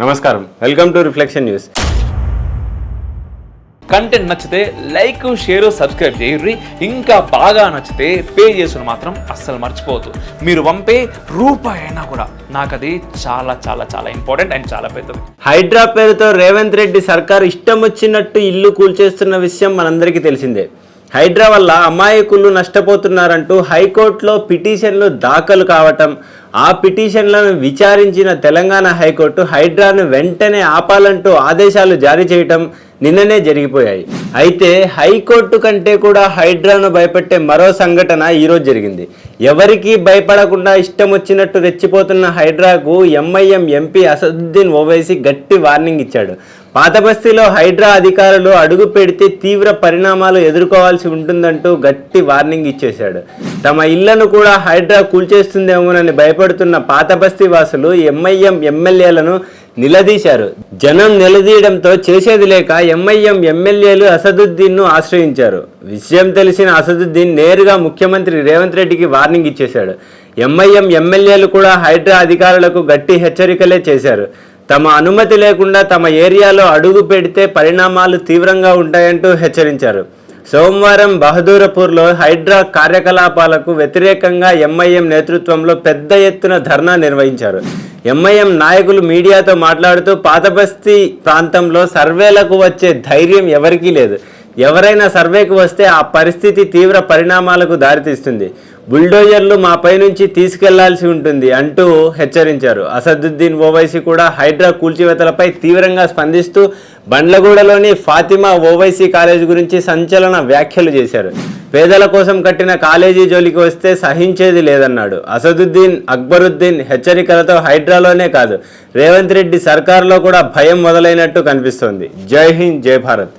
నమస్కారం, welcome to reflection news. Content నచ్చితే like, share, subscribe చేయండి. ఇంకా బాగా నచ్చితే పే చేసుకుని మాత్రం అస్సలు మర్చిపోవద్దు. మీరు పంపే రూపాయి అయినా కూడా నాకు అది చాలా చాలా చాలా ఇంపార్టెంట్ అండ్ చాలా పెద్దది. హైడ్రా పేరుతో రేవంత్ రెడ్డి సర్కారు ఇష్టం వచ్చినట్టు ఇల్లు కూల్చేస్తున్న విషయం మనందరికీ తెలిసిందే. హైడ్రా వల్ల అమాయకులు నష్టపోతున్నారంటూ హైకోర్టులో పిటిషన్లు దాఖలు కావటం, ఆ పిటిషన్లను విచారించిన తెలంగాణ హైకోర్టు హైడ్రాను వెంటనే ఆపాలంటూ ఆదేశాలు జారీ చేయటం నిన్ననే జరిగిపోయాయి. అయితే హైకోర్టు కంటే కూడా హైడ్రాను భయపెట్టే మరో సంఘటన ఈరోజు జరిగింది. ఎవరికీ భయపడకుండా ఇష్టం వచ్చినట్టు రెచ్చిపోతున్న హైడ్రాకు ఎంఐఎం ఎంపీ అసదుద్దీన్ ఓవైసీ గట్టి వార్నింగ్ ఇచ్చాడు. పాతబస్తీలో హైడ్రా అధికారులు అడుగు పెడితే తీవ్ర పరిణామాలు ఎదుర్కోవాల్సి ఉంటుందంటూ గట్టి వార్నింగ్ ఇచ్చేశాడు. తమ ఇళ్లను కూడా హైడ్రా కూల్చేస్తుందేమోనని భయపడుతున్న పాతబస్తీ వాసులు ఎంఐఎం ఎమ్మెల్యేలను నిలదీశారు. జనం నిలదీయడంతో చేసేది లేక ఎంఐఎం ఎమ్మెల్యేలు అసదుద్దీన్ను ఆశ్రయించారు. విషయం తెలిసిన అసదుద్దీన్ నేరుగా ముఖ్యమంత్రి రేవంత్ రెడ్డికి వార్నింగ్ ఇచ్చేశాడు. ఎంఐఎం ఎమ్మెల్యేలు కూడా హైడ్రా అధికారులకు గట్టి హెచ్చరికలే చేశారు. తమ అనుమతి లేకుండా తమ ఏరియాలో అడుగు పెడితే పరిణామాలు తీవ్రంగా ఉంటాయంటూ హెచ్చరించారు. సోమవారం బహదూరపూర్లో హైడ్రా కార్యకలాపాలకు వ్యతిరేకంగా ఎంఐఎం నేతృత్వంలో పెద్ద ఎత్తున ధర్నా నిర్వహించారు. ఎంఐఎం నాయకులు మీడియాతో మాట్లాడుతూ పాతబస్తీ ప్రాంతంలో సర్వేలకు వచ్చే ధైర్యం ఎవరికీ లేదు. ఎవరైనా సర్వేకు వస్తే ఆ పరిస్థితి తీవ్ర పరిణామాలకు దారితీస్తుంది. బుల్డోజర్లు మాపై నుంచి తీసుకెళ్లాల్సి ఉంటుంది అంటూ హెచ్చరించారు. అసదుద్దీన్ ఓవైసీ కూడా హైడ్రా కూల్చివేతలపై తీవ్రంగా స్పందిస్తూ బండ్లగూడలోని ఫాతిమా ఓవైసీ కాలేజీ గురించి సంచలన వ్యాఖ్యలు చేశారు. పేదల కోసం కట్టిన కాలేజీ జోలికి వస్తే సహించేది లేదన్నాడు. అసదుద్దీన్, అక్బరుద్దీన్ హెచ్చరికలతో హైడ్రాలోనే కాదు రేవంత్ రెడ్డి సర్కారులో కూడా భయం మొదలైనట్టు కనిపిస్తోంది. జై హింద్, జై భారత్.